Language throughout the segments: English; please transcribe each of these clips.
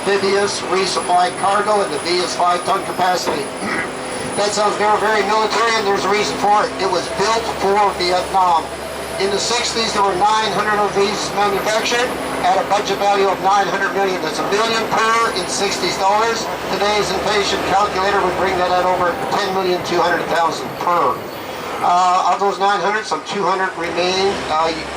amphibious resupply cargo, and the V is 5-ton capacity. That sounds very military, and there's a reason for it. It was built for Vietnam. In the 60s, there were 900 of these manufactured at a budget value of $900 million. That's $1 million per in 60s dollars. Today's inflation calculator would bring that at over $10,200,000 per. Of those 900, some 200 remain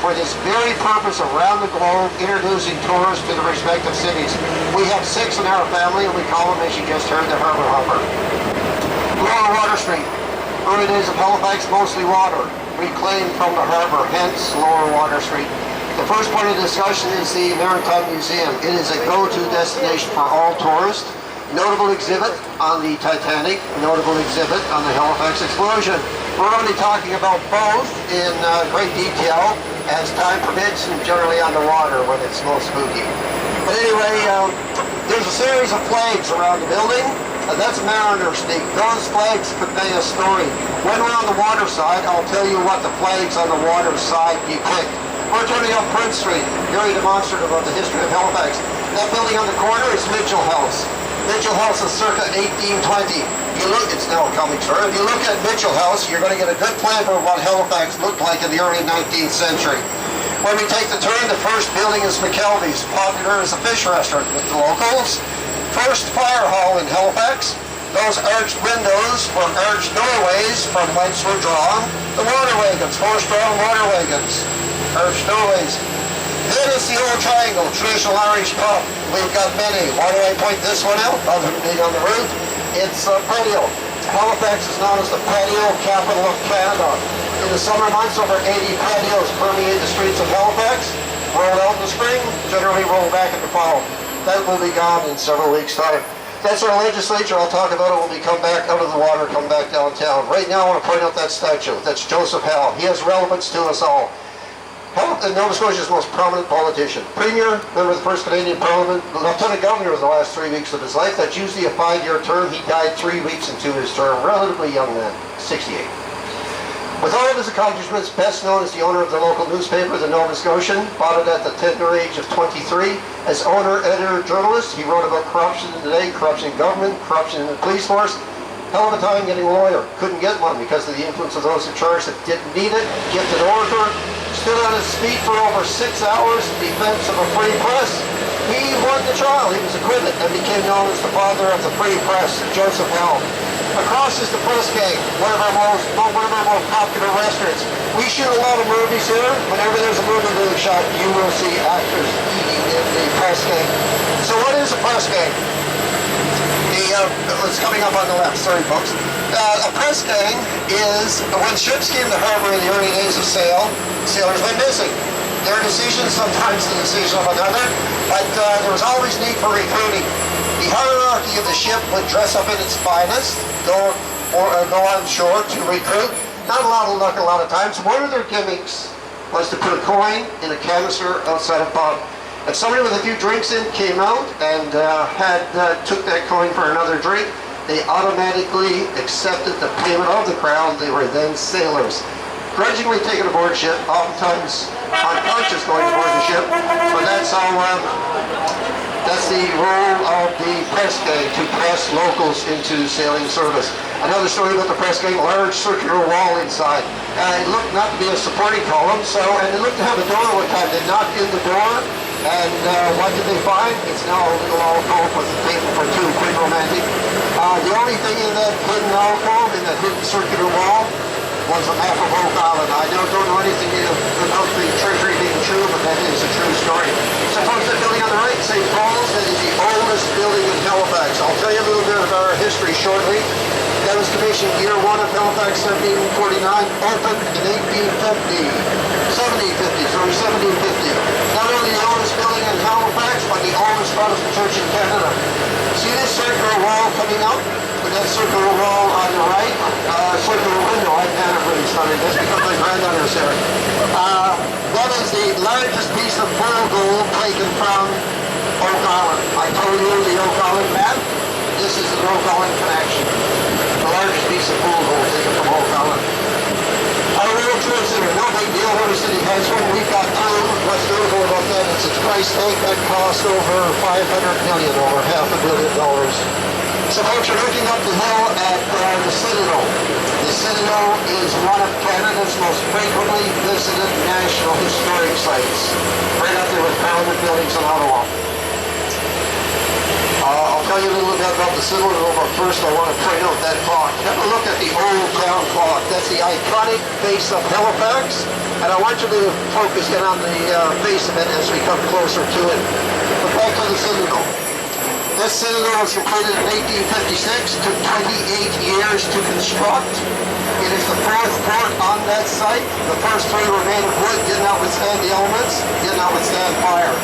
for this very purpose around the globe, introducing tourists to the respective cities. We have 6 in our family, and we call them, as you just heard, the Harbour Hopper. Lower Water Street. Early days of Halifax, mostly water, reclaimed from the harbor, hence Lower Water Street. The first point of discussion is the Maritime Museum. It is a go-to destination for all tourists. Notable exhibit on the Titanic, notable exhibit on the Halifax explosion. We're going to be talking about both in great detail as time permits, and generally on the water when it's most spooky. But anyway, there's a series of flags around the building. That's Mariner Speak. Those flags convey a story. When we're on the water side, I'll tell you what the flags on the water side depict. We're turning up Prince Street, very demonstrative of the history of Halifax. That building on the corner is Mitchell House. Mitchell House is circa 1820. It's now a comic store. If you look at Mitchell House, you're going to get a good flavor of what Halifax looked like in the early 19th century. When we take the turn, the first building is McKelvey's, popular as a fish restaurant with the locals. First fire hall in Halifax. Those arched windows were arched doorways from whence were drawn the water wagons, horse-drawn water wagons, arched doorways. Then it's the old triangle, traditional Irish pub. We've got many. Why do I point this one out, other than being on the roof? It's a patio. Halifax is known as the patio capital of Canada. In the summer months, over 80 patios permeate the streets of Halifax. Roll out in the spring, generally roll back in the fall. That will be gone in several weeks' time. That's our legislature. I'll talk about it when we come back out of the water, come back downtown. Right now, I want to point out that statue. That's Joseph Howe. He has relevance to us all. Nova Scotia's most prominent politician. Premier, member of the first Canadian Parliament, Lieutenant Governor of the last 3 weeks of his life. That's usually a 5-year term. He died 3 weeks into his term. Relatively young man, 68. With all of his accomplishments, best known as the owner of the local newspaper, the Nova Scotian, bought it at the tender age of 23. As owner, editor, journalist, he wrote about corruption in the day, corruption in government, corruption in the police force. Hell of a time getting a lawyer. Couldn't get one because of the influence of those in charge that didn't need it. Gifted orator, stood on his feet for over 6 hours in defense of a free press. He won the trial. He was acquitted and became known as the father of the free press, Joseph Howe. Across is the Press Gang, one of our most popular restaurants. We shoot a lot of movies here. Whenever there's a movie being shot, you will see actors eating in the Press Gang. So what is a Press Gang? It's coming up on the left, sorry folks. A press gang is when ships came to harbor in the early days of sail, sailors went missing. Their decision, sometimes the decision of another, but there was always need for recruiting. The hierarchy of the ship would dress up in its finest, go on shore to recruit. Not a lot of luck a lot of times. One of their gimmicks was to put a coin in a canister outside a pub. If somebody with a few drinks in came out and took that coin for another drink, they automatically accepted the payment of the crown. They were then sailors. Grudgingly taken aboard ship, oftentimes unconscious going aboard the ship, but that's how that's the role of the press gang, to press locals into sailing service. Another story about the press gang, large circular wall inside. It looked not to be a supporting column, and it looked to have a door one time. They knocked in the door, and what did they find? It's now a little alcove with a table for two, quite romantic. The only thing in that hidden alcove, in that hidden circular wall, was a map of Oak Island. I don't know anything about the treasury being true, but that is a true story. So folks, that building on the right, St. Paul's, that is the oldest building in Halifax. I'll tell you a little bit about our history shortly. That was commissioned year 1 of Halifax, 1749, opened in 1750. Not only the oldest building in Halifax, but the oldest Protestant church in Canada. See this circular wall coming up? With that circular wall on the right, circular window, I can't have really studied this because my granddaughter is there. That is the largest piece of pearl gold taken from Oak Island. I told you the Oak Island map. This is the Oak Island connection. The largest piece of pearl gold taken from Oak Island. Our World Trade Center, no big deal. Every city has one. We've got two. What's notable about that is its price tag that cost over $500 million, over $500 million. So folks, you're looking up the hill at the Citadel. The Citadel is one of Canada's most frequently visited national historic sites. Right out there with Parliament buildings in Ottawa. I'll tell you a little bit about the Citadel, but first I want to point out that clock. Have a look at the old town clock. That's the iconic face of Halifax, and I want you to focus in on the face of it as we come closer to it. But back to the Citadel. This Citadel was completed in 1856, took 28 years to construct. It is the fourth fort on that site. The first three were made of wood, did not withstand the elements, did not withstand fire.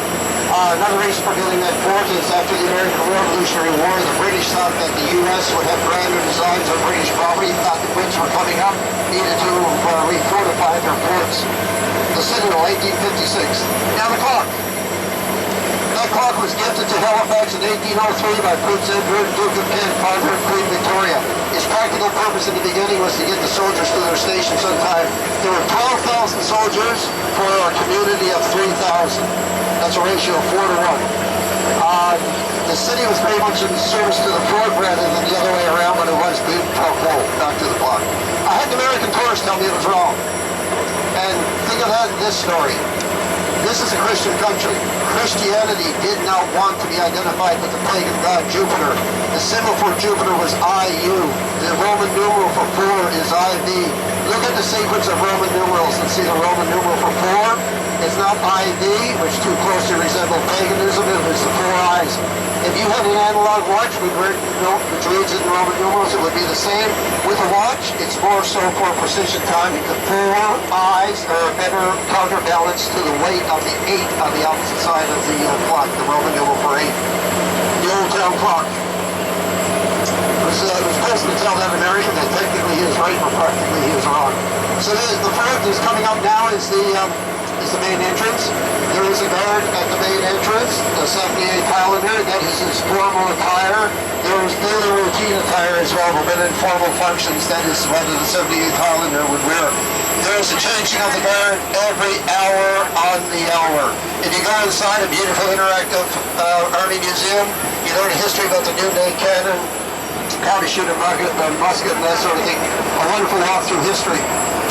Another reason for building that fort is after the American Revolutionary War, the British thought that the U.S. would have grander designs of British property, thought the Brits were coming up, needed to refortify their forts. The Citadel, 1856. Now the clock. That clock was gifted to Halifax in 1803 by Prince Edward, Duke of Kent, father of Queen Victoria. Its practical purpose in the beginning was to get the soldiers to their stations on time. There were 12,000 soldiers for a community of 3,000. That's a ratio of 4 to 1. The city was very much in service to the fort rather than the other way around, but it was good control. Back to the clock. I had the American tourists tell me it was wrong. And think of that in this story. This is a Christian country. Christianity did not want to be identified with the pagan god Jupiter. The symbol for Jupiter was IU. The Roman numeral for 4 is IV. Look at the sequence of Roman numerals and see the Roman numeral for 4. It's not IV, which too closely resembled paganism. It was the 4 eyes. If you had an analog watch which reads in Roman numerals, it would be the same. With a watch, it's more so for precision timing. The 4 eyes are better counterbalance to the weight of the 8 on the opposite side of the clock, the Roman numeral for 8. The old town clock. It was close to tell that American that technically he is right, but practically he is wrong. So the fort that's coming up now is the main entrance. There is a guard at the main entrance, the 78th Highlander, that is his formal attire. There is daily routine attire as well, but in formal functions, that is what the 78th Highlander would wear. There is a changing of the guard every hour on the hour. If you go inside a beautiful interactive Army museum, you learn history about the noonday cannon, how to shoot a musket and that sort of thing. A wonderful walk through history.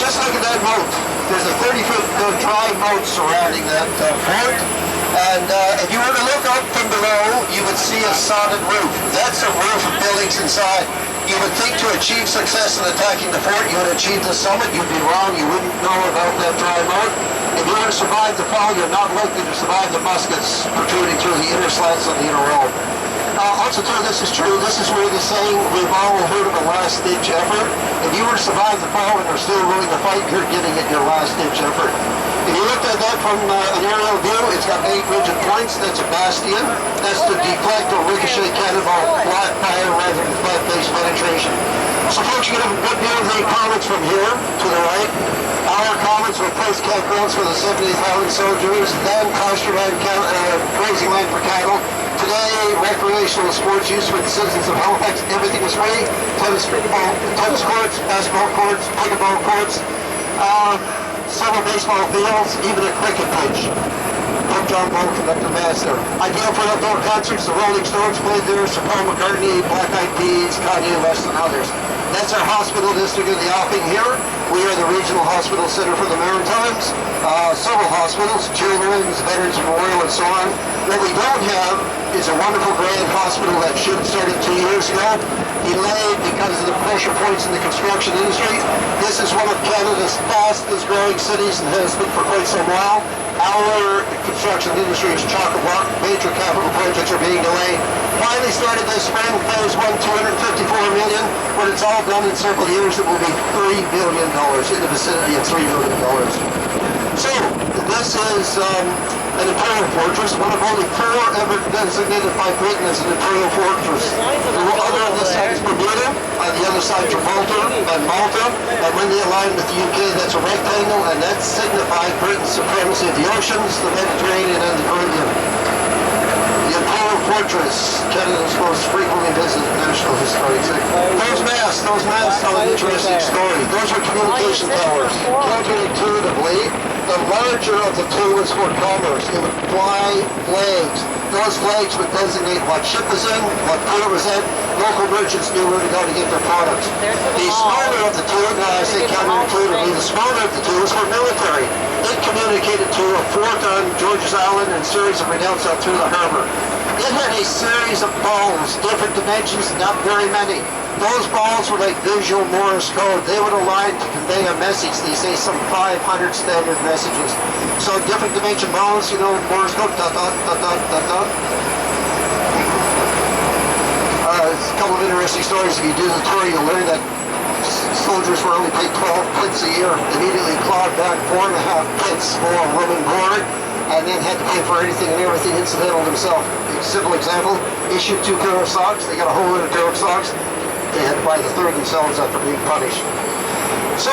Just look at that moat. There's a 30-foot dry moat surrounding that fort. And if you were to look up from below, you would see a sodded roof. That's a roof of buildings inside. You would think to achieve success in attacking the fort, you would achieve the summit. You'd be wrong. You wouldn't know about that dry moat. If you were to survive the fall, you're not likely to survive the muskets protruding through the inner slats of the inner wall. Also, too, this is true. This is where the saying, we've all heard of a last-ditch effort. If you were to survive the fall and are still willing to fight, you're getting at your last-ditch effort. If you looked at that from an aerial view, it's got 8 rigid points. That's a bastion. That's to deflect or ricochet cannonball flat fire rather than flat-based penetration. So, folks, you can have a good view of the comments from here to the right. Our comments were first campgrounds for the 70th Highland Soldiers, then pasture land, grazing land for cattle. Today, recreational sports use for the citizens of Halifax. Everything was free. Tennis courts, basketball courts, pickleball courts, several baseball fields, even a cricket pitch. John Bow conducted mass there. Ideal for outdoor concerts. The Rolling Stones played there. Sir Paul McCartney, Black Eyed Peas, Kanye West, and others. That's our hospital district in the offing here. We are the regional hospital center for the Maritimes. Several hospitals, Children's, Veterans Memorial, and so on. What we don't have is a wonderful grand hospital that should have started 2 years ago. Delayed because of the pressure points in the construction industry. This is one of Canada's fastest growing cities and has been for quite some while. Our construction industry is chock-a-block. Major capital projects are being delayed. Finally started this spring, phase 1, $254 million. When it's all done in several years, it will be $3 billion, in the vicinity of $3 billion. So, this is an imperial fortress, one of only 4 ever designated by Britain as an imperial fortress. The other on this side is Bermuda, on the other side Gibraltar and Malta, and when they aligned with the UK, that's a rectangle, and that signified Britain's supremacy of the oceans, the Mediterranean, and the Caribbean. The Imperial Fortress, Canada's most frequently visited national historic site. Those masts, those masts tell an interesting story. Those are communication towers. Counterintuitively, the larger of the two was for commerce. It would fly flags. Those flags would designate what ship was in, what port it was at. Local merchants knew where to go to get their products. The smaller of the two, now I say counterintuitively, the smaller of the two was for military. It communicated to a fort on George's Island and a series of redoubts out through the harbor. It had a series of balls, different dimensions, not very many. Those balls were like visual Morse code. They would align to convey a message. They say some 500 standard messages. So different dimension balls, you know, Morse code, dot, dot, dot, dot, dot, dot. A couple of interesting stories. If you do the tour, you'll learn that soldiers were only paid 12 pence a year. Immediately clawed back 4.5 pence for room and board, and then had to pay for anything and everything incidental themselves. A simple example, issued 2 pair of socks. They got a hole in a pair of socks. They had to buy the third themselves after being punished. So